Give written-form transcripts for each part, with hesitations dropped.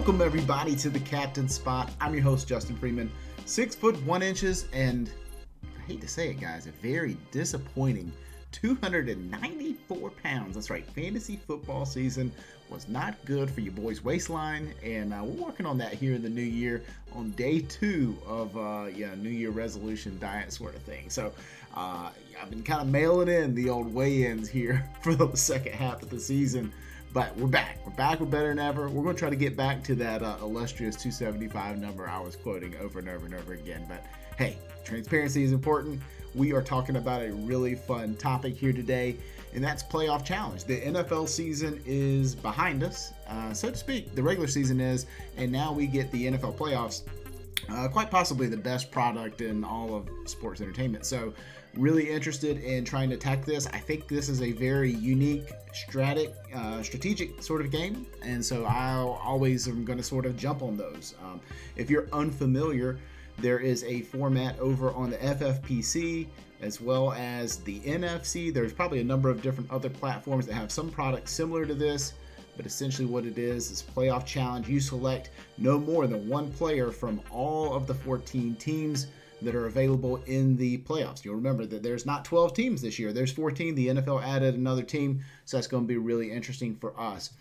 Welcome everybody to the Captain Spot. I'm your host Justin Freeman, 6 foot 1 inches, and I hate to say it, guys, a very disappointing 294 pounds. That's right, fantasy football season was not good for your boy's waistline, and we're working on that here in the new year on day 2 of New Year resolution diet sort of thing. So I've been kind of mailing in the old weigh-ins here for the second half of the season. But we're back. We're better than ever. We're going to try to get back to that illustrious 275 number I was quoting over and over and over again. But hey, transparency is important. We are talking about a really fun topic here today, and that's playoff challenge. The NFL season is behind us, so to speak. The regular season is, and now we get the NFL playoffs. Quite possibly the best product in all of sports entertainment. So really interested in trying to attack this. I think this is a very unique strategic sort of game, and so I always am going to sort of jump on those. If you're unfamiliar, there is a format over on the FFPC as well as the NFC. There's probably a number of different other platforms that have some products similar to this, but essentially what it is playoff challenge. You select no more than one player from all of the 14 teams that are available in the playoffs. You'll remember that there's not 12 teams this year. There's 14. The NFL added another team, so that's going to be really interesting for us.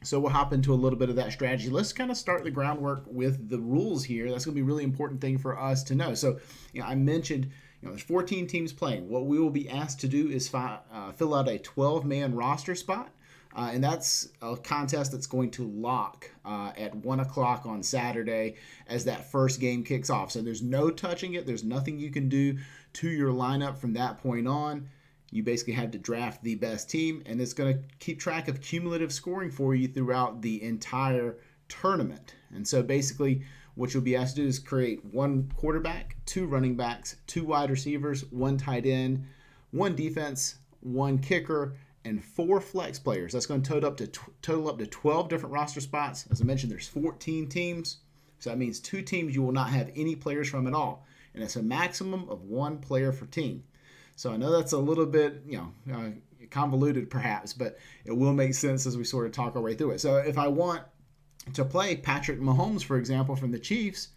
So we'll hop into a little bit of that strategy. Let's kind of start the groundwork with the rules here. That's going to be a really important thing for us to know. So, I mentioned, there's 14 teams playing. What we will be asked to do is fill out a 12-man roster spot. And that's a contest that's going to lock at 1 o'clock on Saturday as that first game kicks off. So there's no touching it. There's nothing you can do to your lineup from that point on. You basically have to draft the best team, and it's going to keep track of cumulative scoring for you throughout the entire tournament. And so basically what you'll be asked to do is create 1 quarterback, 2 running backs, 2 wide receivers, 1 tight end, 1 defense, 1 kicker, and 4 flex players. That's going to total up to 12 different roster spots. As I mentioned, there's 14 teams. So that means 2 teams you will not have any players from at all. And it's a maximum of 1 player per team. So I know that's a little bit, convoluted perhaps, but it will make sense as we sort of talk our way through it. So if I want to play Patrick Mahomes, for example, from the Chiefs,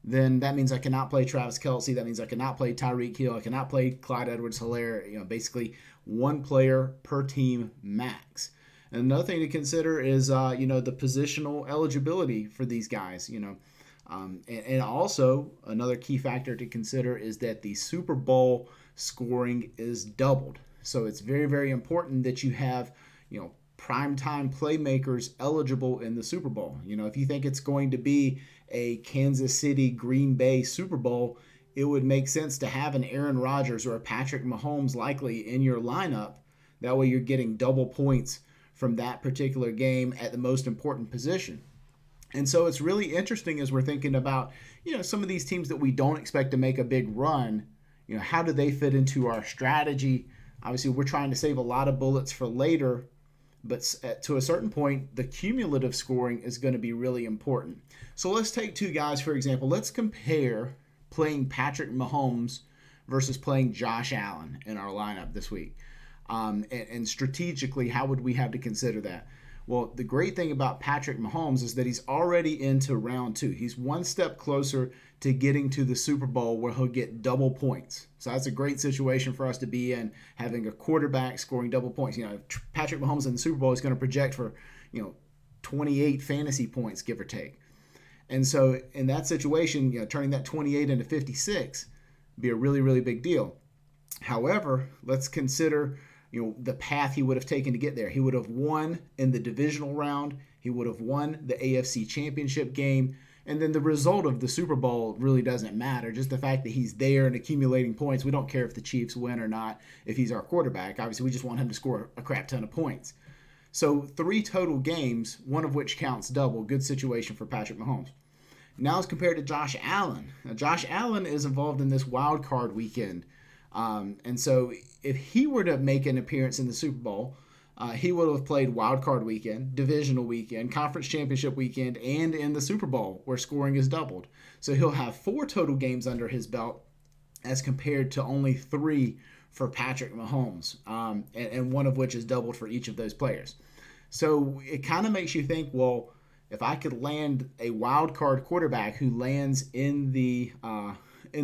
then that means I cannot play Travis Kelce. That means I cannot play Tyreek Hill. I cannot play Clyde Edwards-Helaire. Basically 1 player per team max. And another thing to consider is, the positional eligibility for these guys. And also another key factor to consider is that the Super Bowl scoring is doubled. So it's very, very important that you have, primetime playmakers eligible in the Super Bowl. If you think it's going to be a Kansas City Green Bay Super Bowl, it would make sense to have an Aaron Rodgers or a Patrick Mahomes likely in your lineup. That way you're getting double points from that particular game at the most important position. And so it's really interesting as we're thinking about, some of these teams that we don't expect to make a big run, how do they fit into our strategy? Obviously, we're trying to save a lot of bullets for later, but to a certain point, the cumulative scoring is going to be really important. So let's take 2 guys, for example. Let's compare playing Patrick Mahomes versus playing Josh Allen in our lineup this week. And strategically, how would we have to consider that? Well, the great thing about Patrick Mahomes is that he's already into round 2. He's 1 step closer to getting to the Super Bowl where he'll get double points. So that's a great situation for us to be in, having a quarterback scoring double points. Patrick Mahomes in the Super Bowl is going to project for, 28 fantasy points, give or take. And so in that situation, turning that 28 into 56 would be a really, really big deal. However, let's consider the path he would have taken to get there. He would have won in the divisional round. He would have won the AFC Championship game. And then the result of the Super Bowl really doesn't matter. Just the fact that he's there and accumulating points. We don't care if the Chiefs win or not if he's our quarterback. Obviously, we just want him to score a crap ton of points. So 3 total games, 1 of which counts double. Good situation for Patrick Mahomes. Now as compared to Josh Allen. Now, Josh Allen is involved in this wild card weekend. And so if he were to make an appearance in the Super Bowl, he would have played wild card weekend, divisional weekend, conference championship weekend, and in the Super Bowl where scoring is doubled. So he'll have 4 total games under his belt as compared to only 3 for Patrick Mahomes, and 1 of which is doubled for each of those players. So it kind of makes you think, well, if I could land a wild card quarterback who lands in the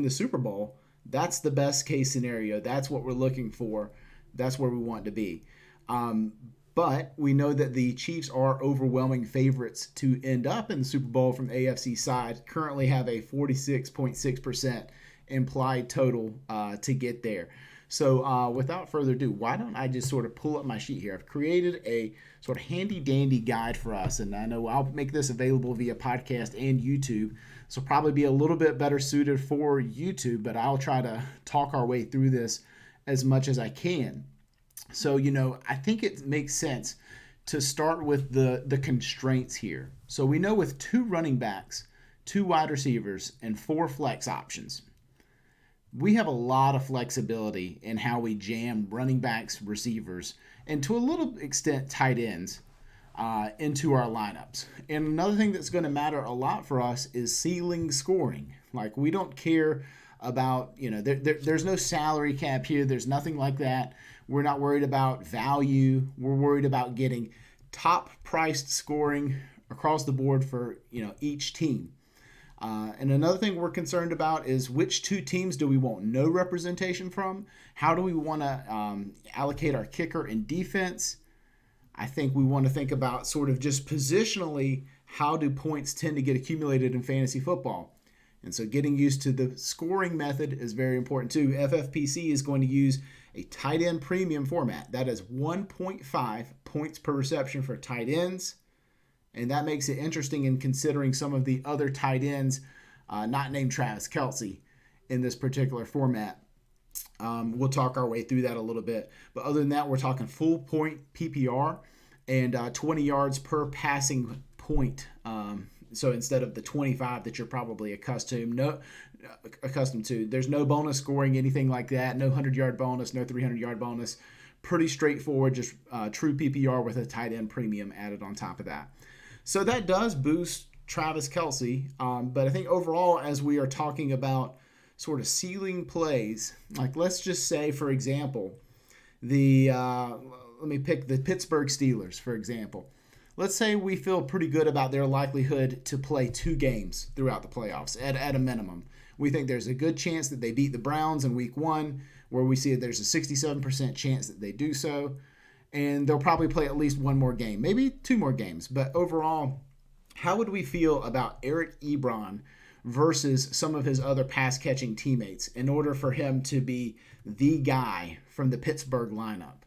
Super Bowl, that's the best case scenario. That's what we're looking for. That's where we want to be. But we know that the Chiefs are overwhelming favorites to end up in the Super Bowl from the AFC side. Currently have a 46.6% implied total to get there. So without further ado, why don't I just sort of pull up my sheet here? I've created a sort of handy dandy guide for us, and I know I'll make this available via podcast and YouTube. So probably be a little bit better suited for YouTube, but I'll try to talk our way through this as much as I can. So, I think it makes sense to start with the constraints here. So we know with 2 running backs, 2 wide receivers, and 4 flex options, we have a lot of flexibility in how we jam running backs, receivers, and to a little extent tight ends into our lineups. And another thing that's going to matter a lot for us is ceiling scoring. Like, we don't care about, there's no salary cap here. There's nothing like that. We're not worried about value. We're worried about getting top priced scoring across the board for, each team. And another thing we're concerned about is which 2 teams do we want no representation from? How do we want to allocate our kicker and defense? I think we want to think about sort of just positionally, how do points tend to get accumulated in fantasy football? And so getting used to the scoring method is very important too. FFPC is going to use a tight end premium format. That is 1.5 points per reception for tight ends. And that makes it interesting in considering some of the other tight ends not named Travis Kelce in this particular format. We'll talk our way through that a little bit. But other than that, we're talking full point PPR and 20 yards per passing point. So instead of the 25 that you're probably accustomed to, there's no bonus scoring, anything like that. No 100-yard bonus, no 300-yard bonus. Pretty straightforward, just true PPR with a tight end premium added on top of that. So that does boost Travis Kelce. But I think overall, as we are talking about sort of ceiling plays, like let's just say, for example, let me pick the Pittsburgh Steelers, for example. Let's say we feel pretty good about their likelihood to play 2 games throughout the playoffs at a minimum. We think there's a good chance that they beat the Browns in week 1, where we see that there's a 67% chance that they do so. And they'll probably play at least 1 more game, maybe 2 more games. But overall, how would we feel about Eric Ebron versus some of his other pass-catching teammates in order for him to be the guy from the Pittsburgh lineup?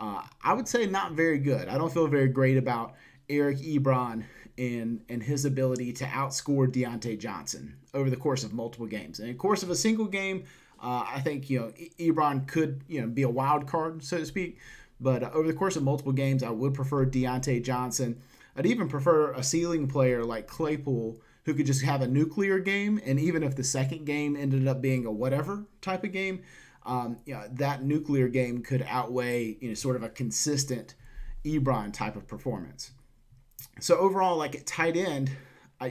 I would say not very good. I don't feel very great about Eric Ebron and his ability to outscore Deontay Johnson over the course of multiple games. And in the course of a single game, I think Ebron could be a wild card, so to speak. But over the course of multiple games, I would prefer Deontay Johnson. I'd even prefer a ceiling player like Claypool, who could just have a nuclear game. And even if the second game ended up being a whatever type of game, that nuclear game could outweigh sort of a consistent Ebron type of performance. So overall, like at tight end,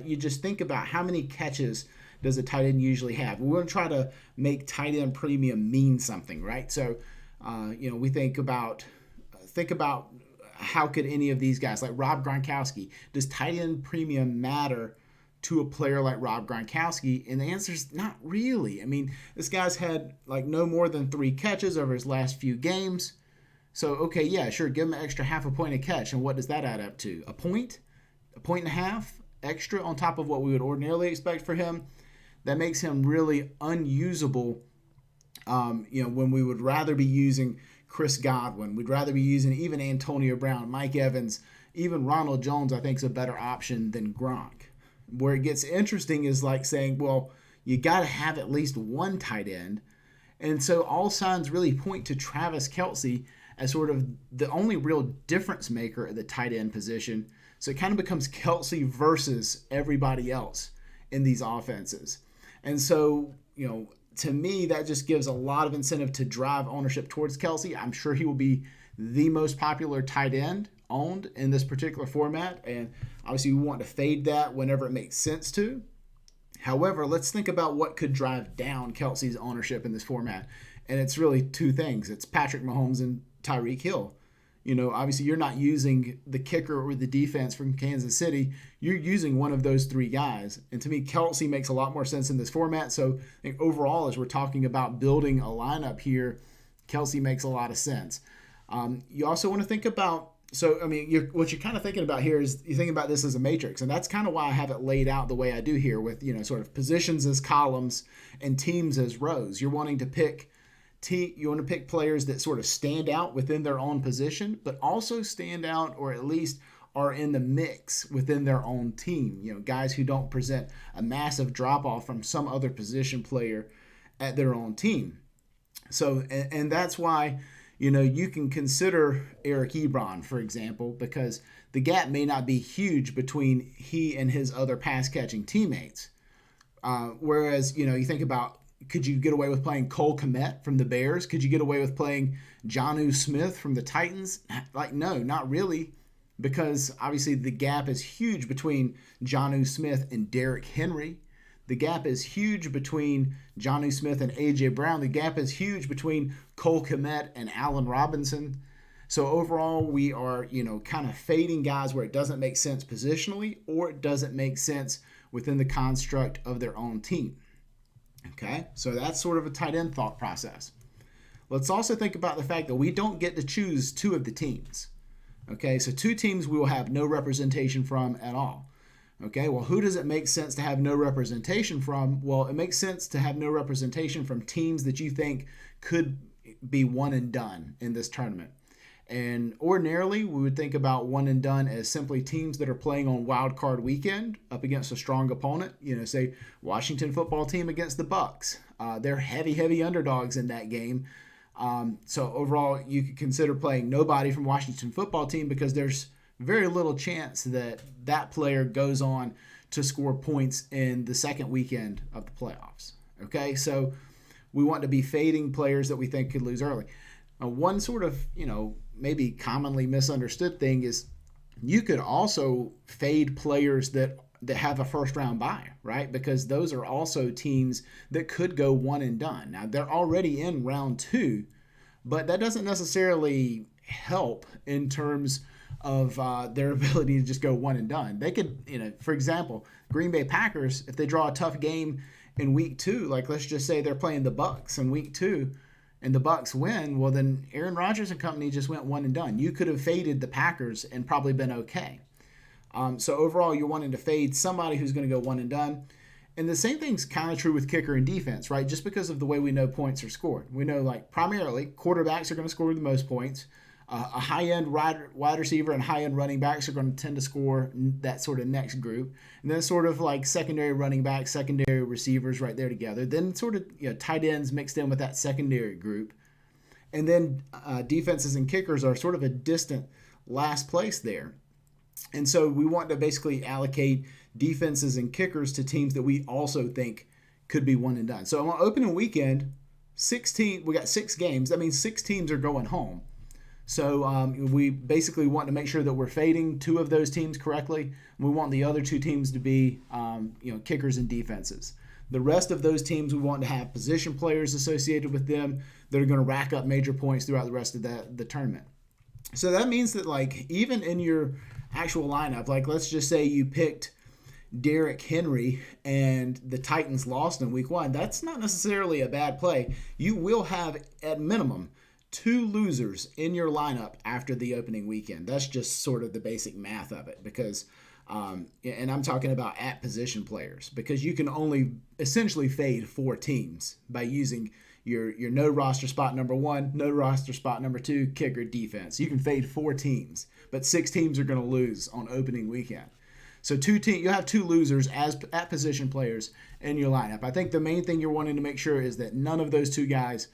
you just think about how many catches does a tight end usually have. We want to try to make tight end premium mean something, right? So, we think about how could any of these guys, like Rob Gronkowski, does tight end premium matter to a player like Rob Gronkowski? And the answer is not really. I mean, this guy's had like no more than 3 catches over his last few games. So, okay, yeah, sure, give him an extra half a point a catch. And what does that add up to? A point and a half extra on top of what we would ordinarily expect for him? That makes him really unusable, when we would rather be using Chris Godwin. We'd rather be using even Antonio Brown, Mike Evans, even Ronald Jones, I think, is a better option than Gronk. Where it gets interesting is like saying, well, you got to have at least 1 tight end. And so all signs really point to Travis Kelce as sort of the only real difference maker at the tight end position. So it kind of becomes Kelce versus everybody else in these offenses. And so, to me, that just gives a lot of incentive to drive ownership towards Kelce. I'm sure he will be the most popular tight end owned in this particular format. And obviously we want to fade that whenever it makes sense to. However, let's think about what could drive down Kelce's ownership in this format. And it's really 2 things. It's Patrick Mahomes and Tyreek Hill. obviously you're not using the kicker or the defense from Kansas City. You're using one of those three guys. And to me, Kelce makes a lot more sense in this format. So I think overall, as we're talking about building a lineup here, Kelce makes a lot of sense. You also want to think about, what you're kind of thinking about here is you think about this as a matrix. And that's kind of why I have it laid out the way I do here with, sort of positions as columns and teams as rows. You're wanting to pick players that sort of stand out within their own position, but also stand out or at least are in the mix within their own team. Guys who don't present a massive drop-off from some other position player at their own team. So, and that's why, you can consider Eric Ebron, for example, because the gap may not be huge between he and his other pass-catching teammates. Whereas, you think about, could you get away with playing Cole Kmet from the Bears? Could you get away with playing Jonnu Smith from the Titans? No, not really, because obviously the gap is huge between Jonnu Smith and Derrick Henry. The gap is huge between Jonnu Smith and A.J. Brown. The gap is huge between Cole Kmet and Allen Robinson. So overall, we are, kind of fading guys where it doesn't make sense positionally or it doesn't make sense within the construct of their own team. Okay, so that's sort of a tight end thought process. Let's also think about the fact that we don't get to choose two of the teams. Okay, so two teams we will have no representation from at all. Okay, well, who does it make sense to have no representation from? Well, it makes sense to have no representation from teams that you think could be one and done in this tournament. And ordinarily, we would think about one and done as simply teams that are playing on wild card weekend up against a strong opponent. Say Washington football team against the Bucs. They're heavy underdogs in that game. So overall, you could consider playing nobody from Washington football team because there's very little chance that that player goes on to score points in the second weekend of the playoffs. Okay, so we want to be fading players that we think could lose early. One sort of, maybe commonly misunderstood thing is you could also fade players that have a first round bye, right? Because those are also teams that could go one and done. Now, they're already in round two, but that doesn't necessarily help in terms of their ability to just go one and done. They could, for example, Green Bay Packers, if they draw a tough game in week 2, like let's just say they're playing the Bucs in week 2 and the Bucs win, well then Aaron Rodgers and company just went one and done. You could have faded the Packers and probably been okay. So overall, you're wanting to fade somebody who's going to go one and done. And the same thing's kind of true with kicker and defense, right? Just because of the way we know points are scored. We know, primarily, quarterbacks are going to score the most points. A high-end wide receiver and high-end running backs are going to tend to score that sort of next group. And then sort of like secondary running backs, secondary receivers right there together. Then sort of tight ends mixed in with that secondary group. And then defenses and kickers are sort of a distant last place there. And so we want to basically allocate defenses and kickers to teams that we also think could be one and done. So on opening weekend, we got 6 games. That means 6 teams are going home. So we basically want to make sure that we're fading 2 of those teams correctly. We want the other 2 teams to be kickers and defenses. The rest of those teams, we want to have position players associated with them that are going to rack up major points throughout the rest of the tournament. So that means that even in your actual lineup, let's just say you picked Derrick Henry and the Titans lost in week 1. That's not necessarily a bad play. You will have at minimum 2 losers in your lineup after the opening weekend. That's just sort of the basic math of it because, and I'm talking about at position players, because you can only essentially fade 4 teams by using your no roster spot number 1, no roster spot number 2, kicker, defense. You can fade 4 teams, but 6 teams are going to lose on opening weekend. So you'll have 2 losers at position players in your lineup. I think the main thing you're wanting to make sure is that none of those 2 guys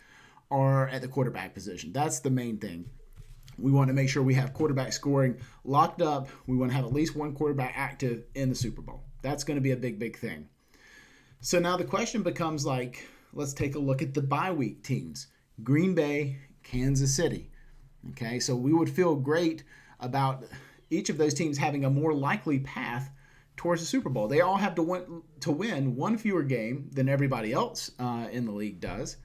are at the quarterback position. That's the main thing. We want to make sure we have quarterback scoring locked up. We want to have at least 1 quarterback active in the Super Bowl. That's going to be a big thing. So now the question becomes let's take a look at the bye week teams. Green Bay, Kansas City. Okay, so we would feel great about each of those teams having a more likely path towards the Super Bowl. They all have to win 1 fewer game than everybody else in the league does.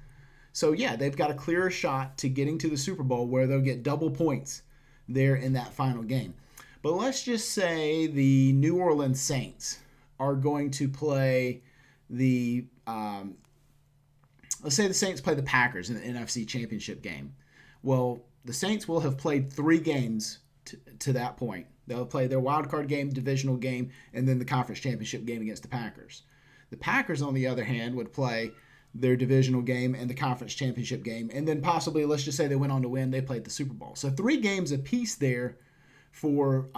So yeah, they've got a clearer shot to getting to the Super Bowl where they'll get double points there in that final game. But let's just say the New Orleans Saints are going to play the let's say the Saints play the Packers in the NFC Championship game. Well, the Saints will have played 3 games to that point. They'll play their wild card game, divisional game, and then the conference championship game against the Packers. The Packers, on the other hand, would play their divisional game and the conference championship game, and then possibly, let's just say they went on to win, they played the Super Bowl. So 3 games apiece there for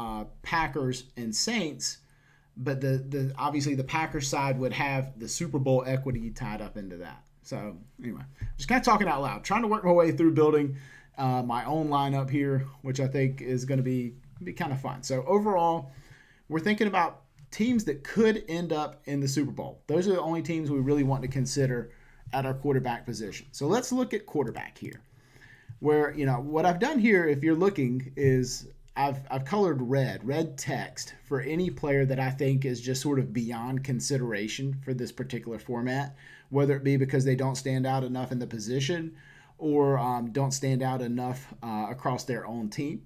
Packers and Saints, but the obviously the Packers side would have the Super Bowl equity tied up into that. So anyway, just kind of talking out loud, trying to work my way through building my own lineup here, which I think is going to be kind of fun. So overall, we're thinking about teams that could end up in the Super Bowl. Those are the only teams we really want to consider at our quarterback position. So let's look at quarterback here, where, what I've done here, if you're looking, is I've colored red text for any player that I think is just sort of beyond consideration for this particular format, whether it be because they don't stand out enough in the position or don't stand out enough across their own team.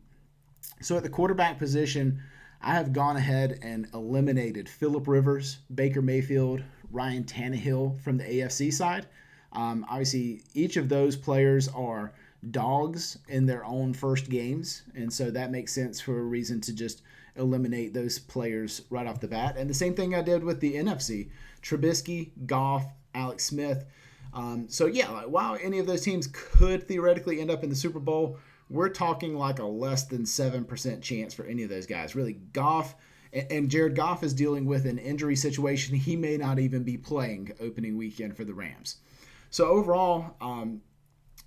So at the quarterback position, I have gone ahead and eliminated Phillip Rivers, Baker Mayfield, Ryan Tannehill from the AFC side. Obviously, each of those players are dogs in their own first games, and so that makes sense for a reason to just eliminate those players right off the bat. And the same thing I did with the NFC: Trubisky, Goff, Alex Smith. While any of those teams could theoretically end up in the Super Bowl, we're talking like a less than 7% chance for any of those guys. Really, Goff and Jared Goff is dealing with an injury situation. He may not even be playing opening weekend for the Rams. So overall,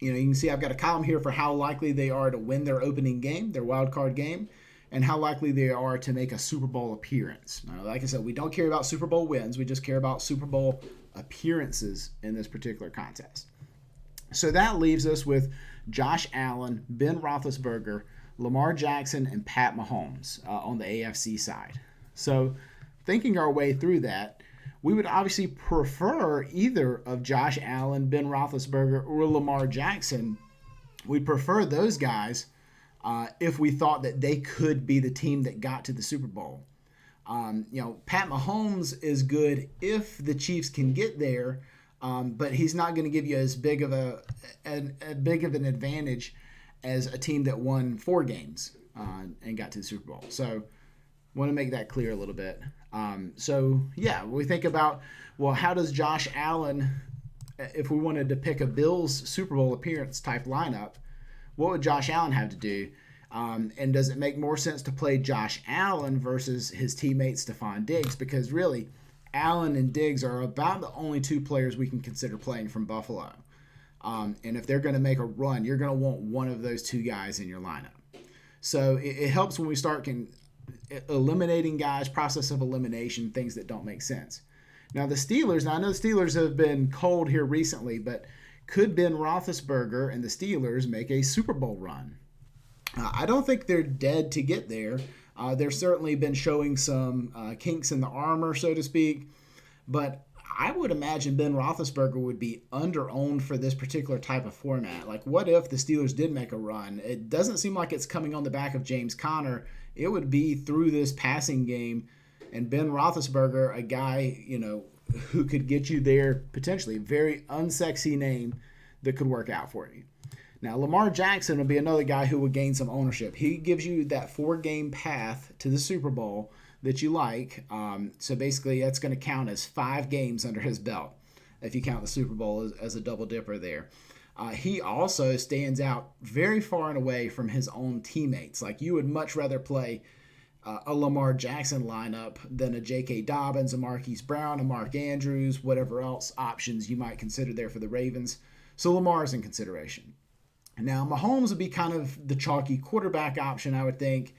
you can see I've got a column here for how likely they are to win their opening game, their wild card game, and how likely they are to make a Super Bowl appearance. Now, like I said, we don't care about Super Bowl wins. We just care about Super Bowl appearances in this particular contest. So that leaves us with Josh Allen, Ben Roethlisberger, Lamar Jackson, and Pat Mahomes on the AFC side. So thinking our way through that, we would obviously prefer either of Josh Allen, Ben Roethlisberger, or Lamar Jackson. We'd prefer those guys if we thought that they could be the team that got to the Super Bowl. Pat Mahomes is good if the Chiefs can get there, but he's not going to give you as big of an advantage as a team that won 4 games and got to the Super Bowl. So want to make that clear a little bit. We think about, how does Josh Allen, if we wanted to pick a Bills Super Bowl appearance type lineup, what would Josh Allen have to do? And does it make more sense to play Josh Allen versus his teammate Stephon Diggs? Because really, Allen and Diggs are about the only 2 players we can consider playing from Buffalo. And if they're going to make a run, you're going to want one of those 2 guys in your lineup. So it helps when we start eliminating guys, process of elimination, things that don't make sense. Now the Steelers, I know the Steelers have been cold here recently, but could Ben Roethlisberger and the Steelers make a Super Bowl run? I don't think they're dead to get there. They've certainly been showing some kinks in the armor, so to speak. But I would imagine Ben Roethlisberger would be under-owned for this particular type of format. Like, what if the Steelers did make a run? It doesn't seem like it's coming on the back of James Conner. It would be through this passing game. And Ben Roethlisberger, a guy, who could get you there potentially. Very unsexy name that could work out for you. Now, Lamar Jackson would be another guy who would gain some ownership. He gives you that 4-game path to the Super Bowl that you like. So basically, that's going to count as 5 games under his belt if you count the Super Bowl as a double dipper there. He also stands out very far and away from his own teammates. Like, you would much rather play a Lamar Jackson lineup than a J.K. Dobbins, a Marquise Brown, a Mark Andrews, whatever else options you might consider there for the Ravens. So Lamar is in consideration. Now, Mahomes would be kind of the chalky quarterback option, I would think.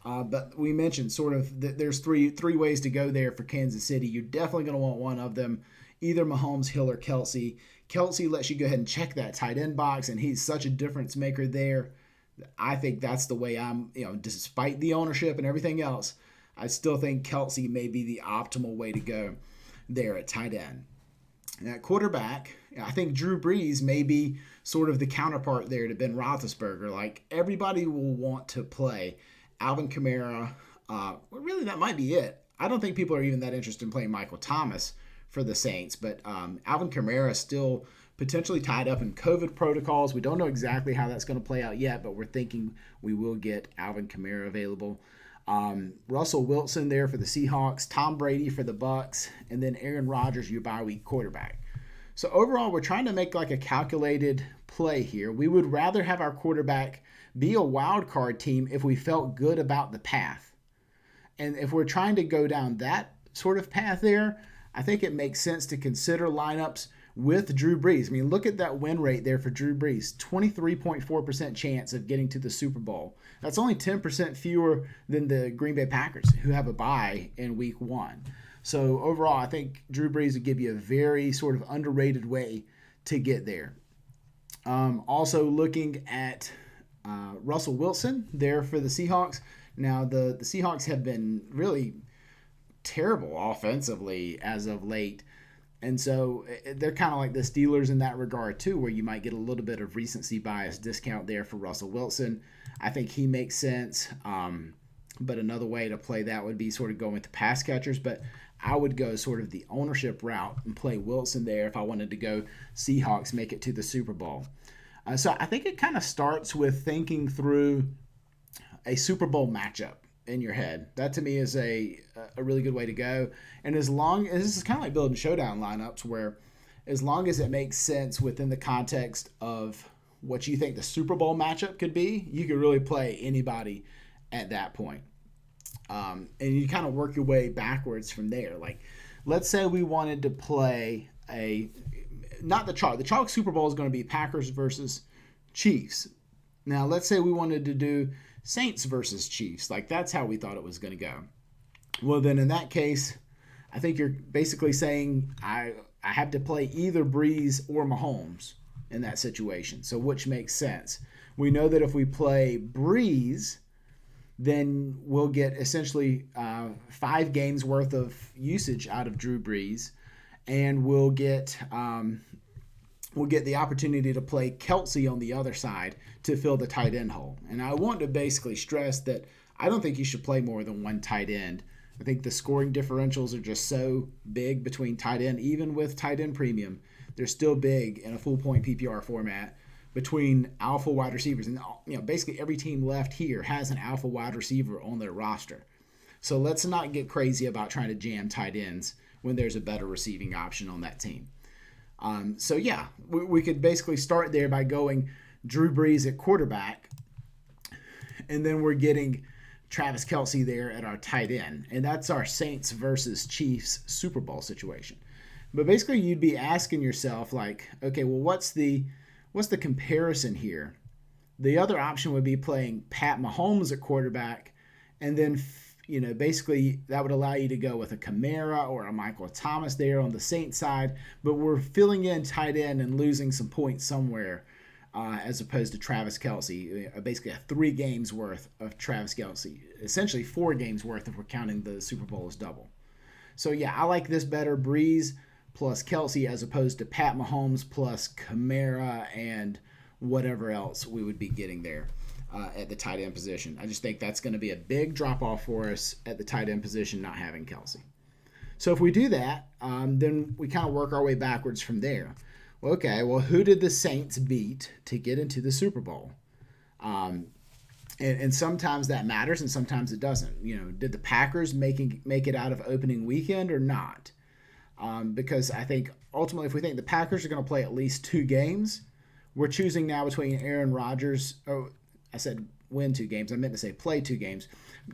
But we mentioned sort of that there's three ways to go there for Kansas City. You're definitely going to want one of them, either Mahomes, Hill, or Kelsey. Kelsey lets you go ahead and check that tight end box, and he's such a difference maker there. I think that's the way I'm, despite the ownership and everything else, I still think Kelsey may be the optimal way to go there at tight end. At quarterback, I think Drew Brees may be sort of the counterpart there to Ben Roethlisberger. Like, everybody will want to play Alvin Kamara. Really, that might be it. I don't think people are even that interested in playing Michael Thomas for the Saints, but Alvin Kamara is still potentially tied up in COVID protocols. We don't know exactly how that's going to play out yet, but we're thinking we will get Alvin Kamara available. Russell Wilson there for the Seahawks, Tom Brady for the Bucks, and then Aaron Rodgers, your bye week quarterback. So overall, we're trying to make like a calculated play here. We would rather have our quarterback be a wild card team if we felt good about the path. And if we're trying to go down that sort of path there, I think it makes sense to consider lineups with Drew Brees. I mean, look at that win rate there for Drew Brees. 23.4% chance of getting to the Super Bowl. That's only 10% fewer than the Green Bay Packers, who have a bye in week 1. So overall, I think Drew Brees would give you a very sort of underrated way to get there. Also looking at Russell Wilson there for the Seahawks. Now, the Seahawks have been really terrible offensively as of late. And so they're kind of like the Steelers in that regard too, where you might get a little bit of recency bias discount there for Russell Wilson. I think he makes sense. But another way to play that would be sort of going with the pass catchers. But I would go sort of the ownership route and play Wilson there if I wanted to go Seahawks, make it to the Super Bowl. So I think it kind of starts with thinking through a Super Bowl matchup in your head. That to me is a really good way to go. And as long as this is kind of like building showdown lineups, where as long as it makes sense within the context of what you think the Super Bowl matchup could be, you could really play anybody at that point. And you kind of work your way backwards from there. Like, let's say we wanted to play not the chalk. The chalk Super Bowl is going to be Packers versus Chiefs. Now, let's say we wanted to do Saints versus Chiefs. Like, that's how we thought it was going to go. Well, then in that case, I think you're basically saying I have to play either Breeze or Mahomes in that situation. So which makes sense? We know that if we play Breeze, then we'll get essentially 5 games worth of usage out of Drew Brees, and we'll get the opportunity to play Kelsey on the other side to fill the tight end hole. And I want to basically stress that I don't think you should play more than one tight end. I think the scoring differentials are just so big between tight end, even with tight end premium. They're still big in a full point PPR format between alpha wide receivers. And basically every team left here has an alpha wide receiver on their roster. So let's not get crazy about trying to jam tight ends when there's a better receiving option on that team. We could basically start there by going Drew Brees at quarterback, and then we're getting Travis Kelce there at our tight end. And that's our Saints versus Chiefs Super Bowl situation. But basically you'd be asking yourself, like, okay, well, what's the comparison here? The other option would be playing Pat Mahomes at quarterback, and then basically that would allow you to go with a Kamara or a Michael Thomas there on the Saints side, but we're filling in tight end and losing some points somewhere, as opposed to Travis Kelce, basically 3 games worth of Travis Kelce, essentially 4 games worth if we're counting the Super Bowl as double. So yeah, I like this better, Breeze plus Kelce, as opposed to Pat Mahomes plus Kamara and whatever else we would be getting there at the tight end position. I just think that's going to be a big drop-off for us at the tight end position, not having Kelce. So if we do that, then we kind of work our way backwards from there. Okay, well, who did the Saints beat to get into the Super Bowl? And sometimes that matters and sometimes it doesn't. Did the Packers make it out of opening weekend or not? Because I think ultimately if we think the Packers are going to play at least 2 games, we're choosing now between Aaron Rodgers. Oh, I said win 2 games. I meant to say play 2 games.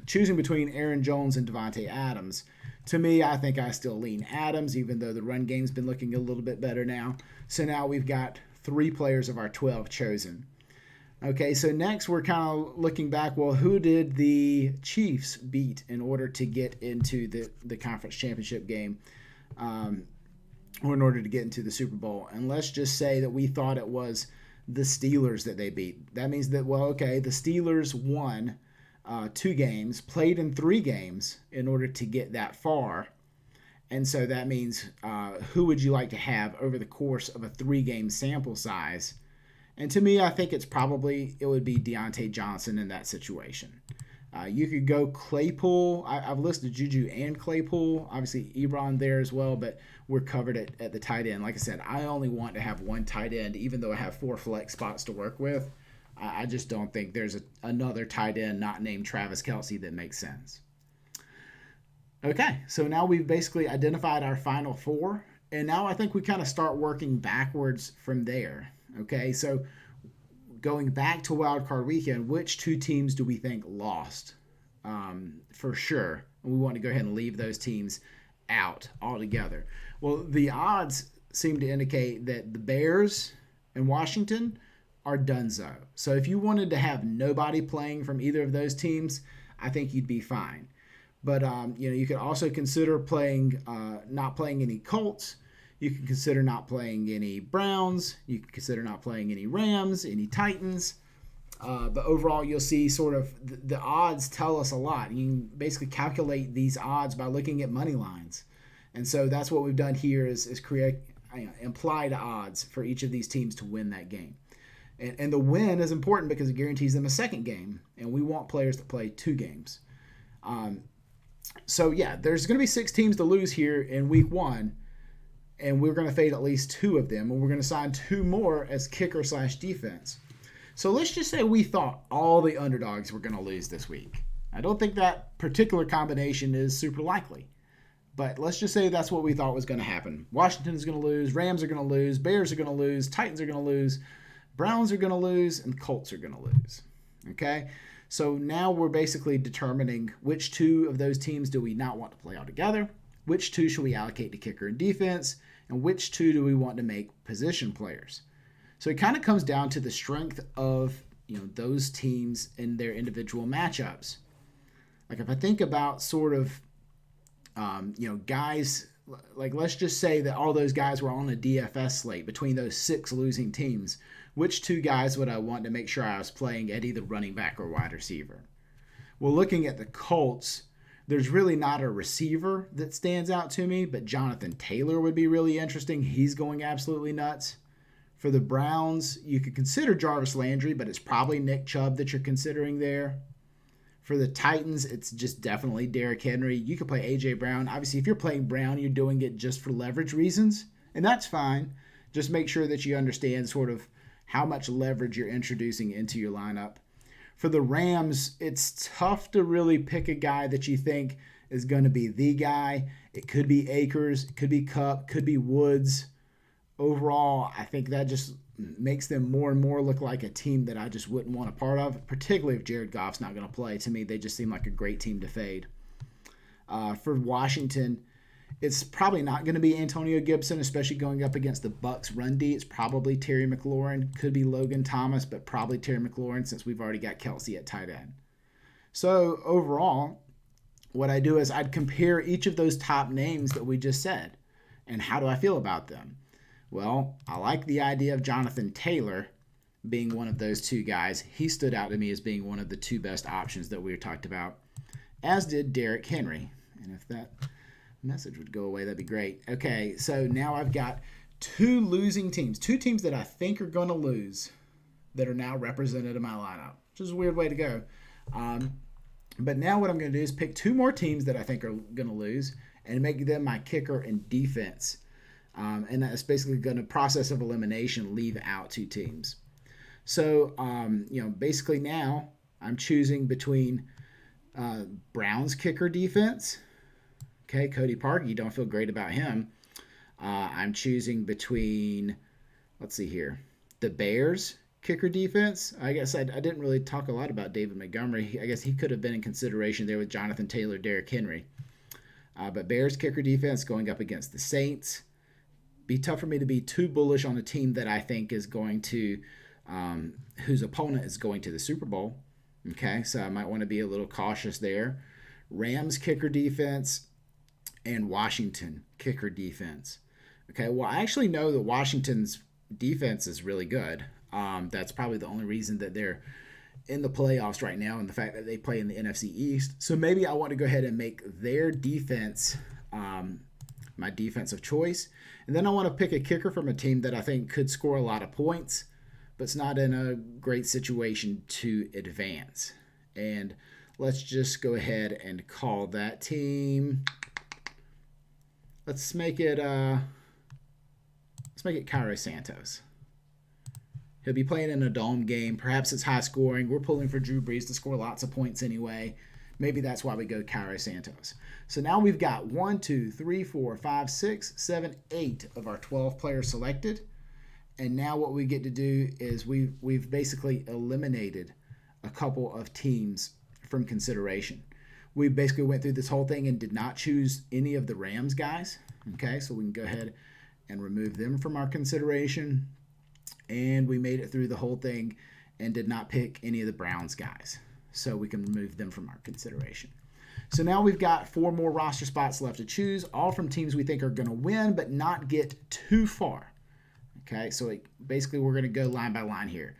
Choosing between Aaron Jones and Devontae Adams. To me, I think I still lean Adams, even though the run game's been looking a little bit better now. So now we've got 3 players of our 12 chosen. Okay, so next we're kind of looking back. Well, who did the Chiefs beat in order to get into the conference championship game, or in order to get into the Super Bowl? And let's just say that we thought it was the Steelers that they beat. That means that, well, okay, the Steelers won 2 games, played in 3 games in order to get that far. And so that means who would you like to have over the course of a 3-game sample size? And to me, I think it would be Deontay Johnson in that situation. You could go Claypool. I've listed Juju and Claypool. Obviously, Ebron there as well, but we're covered at the tight end. Like I said, I only want to have one tight end, even though I have 4 flex spots to work with. I just don't think there's another tight end not named Travis Kelce that makes sense. Okay, so now we've basically identified our final 4, and now I think we kind of start working backwards from there. Okay, so going back to Wild Card Weekend, which 2 teams do we think lost for sure? And we want to go ahead and leave those teams out altogether. Well, the odds seem to indicate that the Bears and Washington are donezo. So if you wanted to have nobody playing from either of those teams, I think you'd be fine. But you could also consider not playing any Colts. You can consider not playing any Browns. You can consider not playing any Rams, any Titans. But overall, you'll see sort of the odds tell us a lot. You can basically calculate these odds by looking at money lines. And so that's what we've done here is create implied odds for each of these teams to win that game. And the win is important because it guarantees them a second game. And we want players to play 2 games. So, yeah, there's going to be 6 teams to lose here in week 1. And we're going to fade at least 2 of them. And we're going to sign 2 more as kicker/defense. So let's just say we thought all the underdogs were going to lose this week. I don't think that particular combination is super likely. But let's just say that's what we thought was going to happen. Washington is going to lose. Rams are going to lose. Bears are going to lose. Titans are going to lose. Browns are going to lose. And Colts are going to lose. Okay? So now we're basically determining which 2 of those teams do we not want to play all together, which 2 should we allocate to kicker and defense, and which 2 do we want to make position players. So it kind of comes down to the strength of those teams in their individual matchups. Like if I think about sort of guys, like let's just say that all those guys were on a DFS slate between those 6 losing teams. Which 2 guys would I want to make sure I was playing at either running back or wide receiver? Well, looking at the Colts, there's really not a receiver that stands out to me, but Jonathan Taylor would be really interesting. He's going absolutely nuts. For the Browns, you could consider Jarvis Landry, but it's probably Nick Chubb that you're considering there. For the Titans, it's just definitely Derrick Henry. You could play A.J. Brown. Obviously, if you're playing Brown, you're doing it just for leverage reasons, and that's fine. Just make sure that you understand sort of how much leverage you're introducing into your lineup. For the Rams, it's tough to really pick a guy that you think is going to be the guy. It could be Akers, it could be Kupp, could be Woods. Overall, I think that just makes them more and more look like a team that I just wouldn't want a part of, particularly if Jared Goff's not going to play. To me, they just seem like a great team to fade. For Washington, it's probably not going to be Antonio Gibson, especially going up against the Bucs run D. It's probably Terry McLaurin. Could be Logan Thomas, but probably Terry McLaurin since we've already got Kelce at tight end. So overall, what I do is I'd compare each of those top names that we just said. And how do I feel about them? Well, I like the idea of Jonathan Taylor being one of those 2 guys. He stood out to me as being one of the 2 best options that we talked about, as did Derrick Henry. And if that message would go away, that'd be great. Okay, so now I've got 2 losing teams, 2 teams that I think are going to lose that are now represented in my lineup, which is a weird way to go. But now what I'm going to do is pick 2 more teams that I think are going to lose and make them my kicker and defense. And that's basically going to, process of elimination, leave out 2 teams. So, basically now I'm choosing between Browns kicker defense. Okay, Cody Parkey, you don't feel great about him. I'm choosing between, let's see here, the Bears kicker defense. I guess I didn't really talk a lot about David Montgomery. I guess he could have been in consideration there with Jonathan Taylor, Derrick Henry. But Bears kicker defense going up against the Saints. Be tough for me to be too bullish on a team that I think is going to, whose opponent is going to the Super Bowl. Okay, so I might want to be a little cautious there. Rams kicker defense and Washington kicker defense. Okay, well, I actually know that Washington's defense is really good. That's probably the only reason that they're in the playoffs right now, and the fact that they play in the NFC East. So maybe I want to go ahead and make their defense my defensive choice. And then I want to pick a kicker from a team that I think could score a lot of points, but it's not in a great situation to advance. And let's just go ahead and call that team. Let's make it Cairo Santos. He'll be playing in a dome game. Perhaps it's high scoring. We're pulling for Drew Brees to score lots of points anyway. Maybe that's why we go Cairo Santos. So now we've got 1, 2, 3, 4, 5, 6, 7, 8 of our 12 players selected. And now what we get to do is we've basically eliminated a couple of teams from consideration. We basically went through this whole thing and did not choose any of the Rams guys. Okay, so we can go ahead and remove them from our consideration. And we made it through the whole thing and did not pick any of the Browns guys. So we can remove them from our consideration. So now we've got 4 more roster spots left to choose, all from teams we think are going to win but not get too far. Okay, so basically we're going to go line by line here.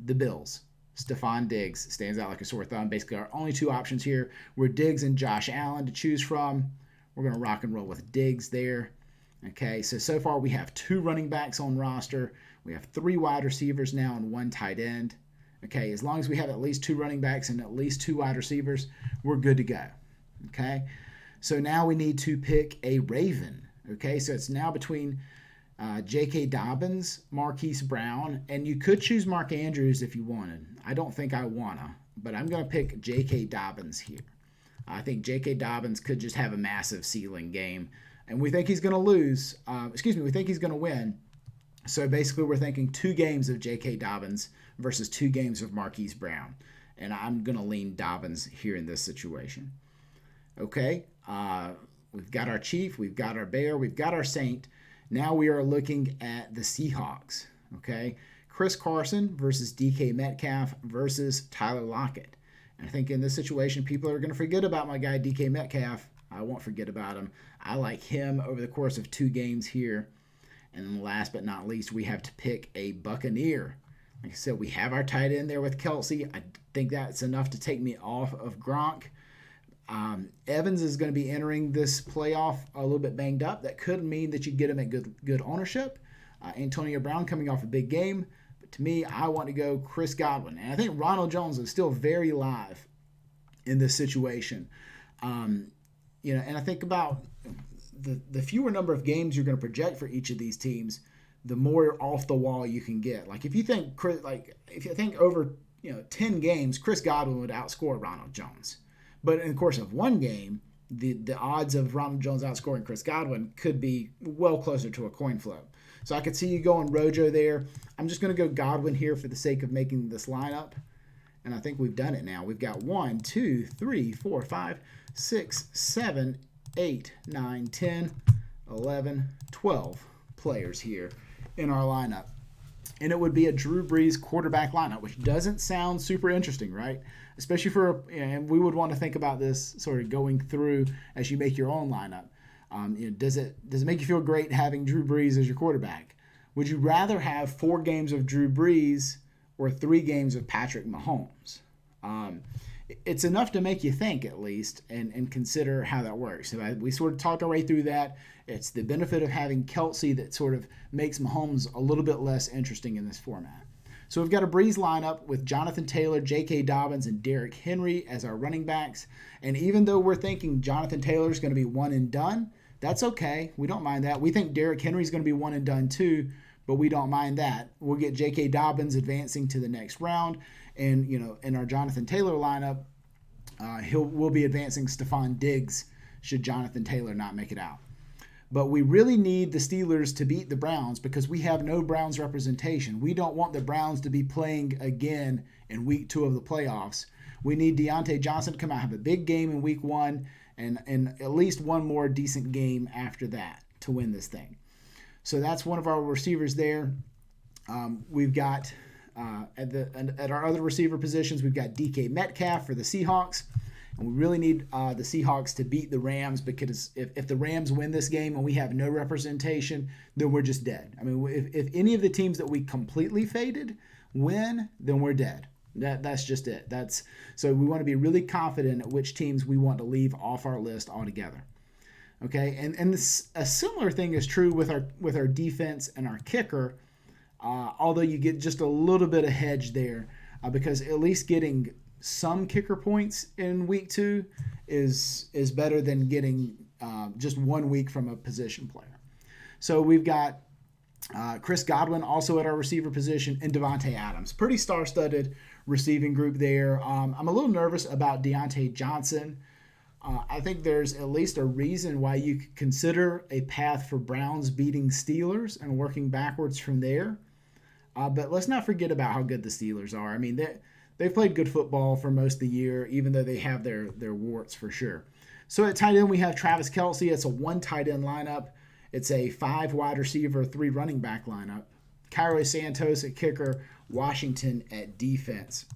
The Bills. Stephon Diggs stands out like a sore thumb. Basically our only 2 options here were Diggs and Josh Allen to choose from. We're going to rock and roll with Diggs there. Okay, so far we have 2 running backs on roster. We have 3 wide receivers now and 1 tight end. Okay, as long as we have at least 2 running backs and at least 2 wide receivers, we're good to go. Okay, so now we need to pick a Raven. Okay, so it's now between J.K. Dobbins, Marquise Brown, and you could choose Mark Andrews if you wanted. I don't think I wanna, but I'm going to pick J.K. Dobbins here. I think J.K. Dobbins could just have a massive ceiling game, and we think he's going to lose. We think he's going to win. So basically we're thinking 2 games of J.K. Dobbins versus 2 games of Marquise Brown. And I'm going to lean Dobbins here in this situation. Okay, we've got our Chief, we've got our Bear, we've got our Saint. Now we are looking at the Seahawks. Okay, Chris Carson versus DK Metcalf versus Tyler Lockett. And I think in this situation, people are going to forget about my guy DK Metcalf. I won't forget about him. I like him over the course of 2 games here. And then last but not least, we have to pick a Buccaneer. Like I said, we have our tight end there with Kelsey. I think that's enough to take me off of Gronk. Evans is going to be entering this playoff a little bit banged up. That could mean that you get him at good ownership. Antonio Brown coming off a big game. But to me, I want to go Chris Godwin. And I think Ronald Jones is still very live in this situation. And I think about the fewer number of games you're going to project for each of these teams, the more off the wall you can get. Like if you think over 10 games, Chris Godwin would outscore Ronald Jones. But in the course of 1 game, the odds of Ronald Jones outscoring Chris Godwin could be well closer to a coin flip. So I could see you going Rojo there. I'm just going to go Godwin here for the sake of making this lineup. And I think we've done it now. We've got 1, 2, 3, 4, 5, 6, 7, 8, 9, 10, 11, 12 players here in our lineup. And it would be a Drew Brees quarterback lineup, which doesn't sound super interesting, right? Especially and we would want to think about this sort of going through as you make your own lineup. Does it make you feel great having Drew Brees as your quarterback? Would you rather have 4 games of Drew Brees or 3 games of Patrick Mahomes? It's enough to make you think, at least, and consider how that works. So we sort of talked our way through that. It's the benefit of having Kelsey that sort of makes Mahomes a little bit less interesting in this format. So we've got a Breeze lineup with Jonathan Taylor, J.K. Dobbins, and Derrick Henry as our running backs. And even though we're thinking Jonathan Taylor is going to be one and done, that's okay. We don't mind that. We think Derrick Henry is going to be one and done too, but we don't mind that. We'll get J.K. Dobbins advancing to the next round. And, in our Jonathan Taylor lineup, we'll be advancing Stephon Diggs should Jonathan Taylor not make it out. But we really need the Steelers to beat the Browns because we have no Browns representation. We don't want the Browns to be playing again in week 2 of the playoffs. We need Deontay Johnson to come out and have a big game in week 1 and at least one more decent game after that to win this thing. So that's one of our receivers there. We've got at our other receiver positions, we've got DK Metcalf for the Seahawks. And we really need the Seahawks to beat the Rams because if the Rams win this game and we have no representation, then we're just dead. I mean, if any of the teams that we completely faded win, then we're dead. That's just it. So we want to be really confident at which teams we want to leave off our list altogether. Okay, and a similar thing is true with our defense and our kicker. Although you get just a little bit of hedge there, because at least getting some kicker points in week 2 is better than getting just 1 week from a position player. So we've got Chris Godwin also at our receiver position, and Devontae Adams. Pretty star-studded receiving group there. I'm a little nervous about Deontay Johnson. I think there's at least a reason why you could consider a path for Browns beating Steelers and working backwards from there. But let's not forget about how good the Steelers are. I mean, they've played good football for most of the year, even though they have their warts for sure. So at tight end, we have Travis Kelce. It's a 1 tight end lineup. It's a 5 wide receiver, 3 running back lineup. Cairo Santos at kicker, Washington at defense.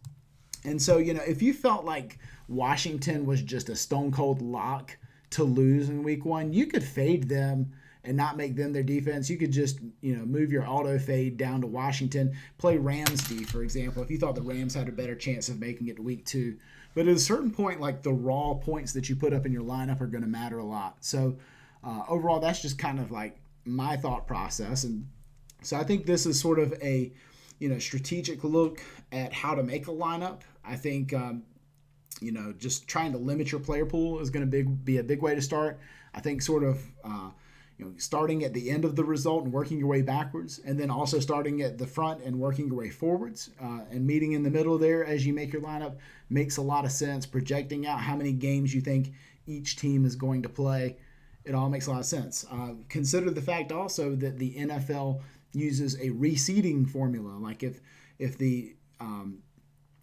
And so, if you felt like Washington was just a stone cold lock to lose in week 1, you could fade them and not make them their defense. You could just, move your auto fade down to Washington, play Rams D, for example, if you thought the Rams had a better chance of making it to week 2. But at a certain point, like the raw points that you put up in your lineup are going to matter a lot. So overall, that's just kind of like my thought process. And so I think this is sort of a, strategic look at how to make a lineup. I think, just trying to limit your player pool is going to be a big way to start. I think sort of, starting at the end of the result and working your way backwards, and then also starting at the front and working your way forwards, and meeting in the middle there as you make your lineup makes a lot of sense. Projecting out how many games you think each team is going to play, it all makes a lot of sense. Consider the fact also that the NFL uses a reseeding formula. Like if the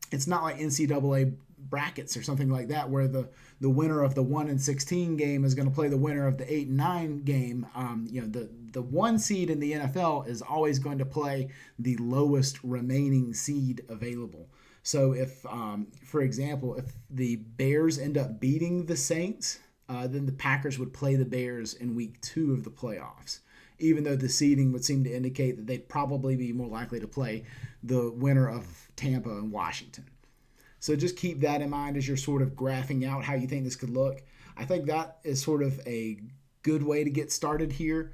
it's not like NCAA brackets or something like that, where the winner of the 1-16 game is going to play the winner of the 8-9 game. The 1 seed in the NFL is always going to play the lowest remaining seed available. So if, for example, if the Bears end up beating the Saints, then the Packers would play the Bears in week 2 of the playoffs, even though the seeding would seem to indicate that they'd probably be more likely to play the winner of Tampa and Washington. So just keep that in mind as you're sort of graphing out how you think this could look. I think that is sort of a good way to get started here.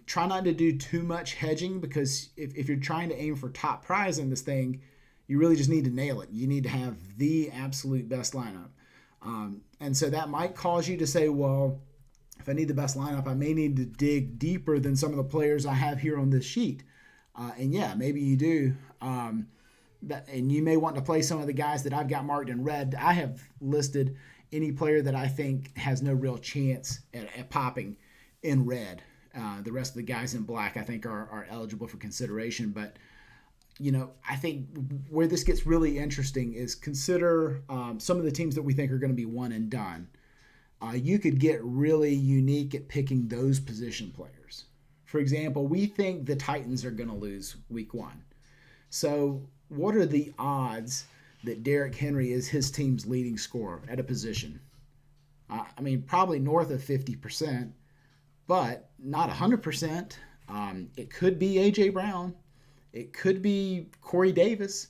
Try not to do too much hedging, because if you're trying to aim for top prize in this thing, you really just need to nail it. You need to have the absolute best lineup. And so that might cause you to say, well, if I need the best lineup, I may need to dig deeper than some of the players I have here on this sheet. And yeah, maybe you do. And you may want to play some of the guys that I've got marked in red. I have listed any player that I think has no real chance at popping in red. The rest of the guys in black I think are eligible for consideration. But, I think where this gets really interesting is consider some of the teams that we think are going to be one and done. You could get really unique at picking those position players. For example, we think the Titans are going to lose week 1. So what are the odds that Derrick Henry is his team's leading scorer at a position? Probably north of 50%, but not 100%. It could be A.J. Brown. It could be Corey Davis.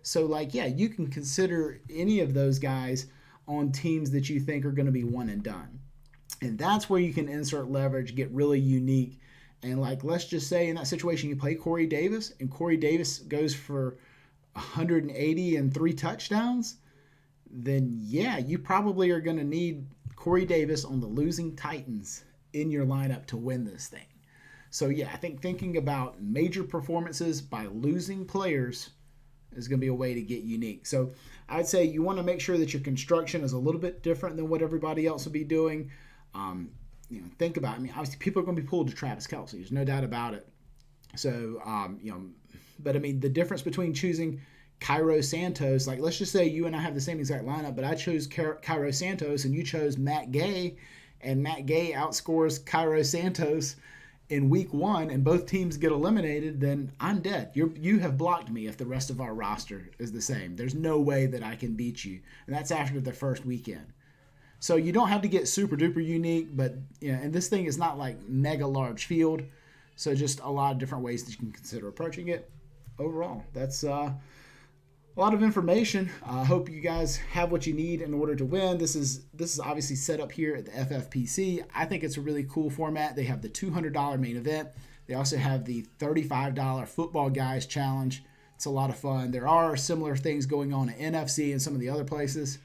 So, you can consider any of those guys on teams that you think are going to be one and done. And that's where you can insert leverage, get really unique. And let's just say in that situation, you play Corey Davis and Corey Davis goes for 180 and 3 touchdowns, then yeah, you probably are going to need Corey Davis on the losing Titans in your lineup to win this thing. So yeah, I think thinking about major performances by losing players is going to be a way to get unique. So I'd say you want to make sure that your construction is a little bit different than what everybody else will be doing. Think about it. Obviously people are going to be pulled to Travis Kelce. There's no doubt about it. So, but the difference between choosing Cairo Santos, let's just say you and I have the same exact lineup, but I chose Cairo Santos and you chose Matt Gay, and Matt Gay outscores Cairo Santos in week 1 and both teams get eliminated, then I'm dead. You have blocked me if the rest of our roster is the same. There's no way that I can beat you. And that's after the first weekend. So you don't have to get super duper unique, but and this thing is not mega large field. So just a lot of different ways that you can consider approaching it. Overall, that's A lot of information. I hope you guys have what you need in order to win. This is obviously set up here at the FFPC. I think it's a really cool format. They have the $200 main event. They also have the $35 Football Guys Challenge. It's a lot of fun. There are similar things going on at NFC and some of the other places.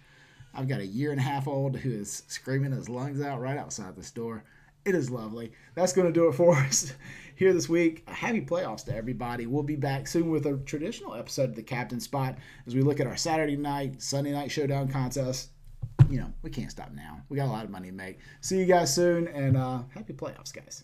I've got a 1.5-year-old who is screaming his lungs out right outside this door. It is lovely. That's going to do it for us here this week. Happy playoffs to everybody. We'll be back soon with a traditional episode of the Captain Spot as we look at our Saturday night, Sunday night showdown contest. We can't stop now. We got a lot of money to make. See you guys soon, and happy playoffs, guys.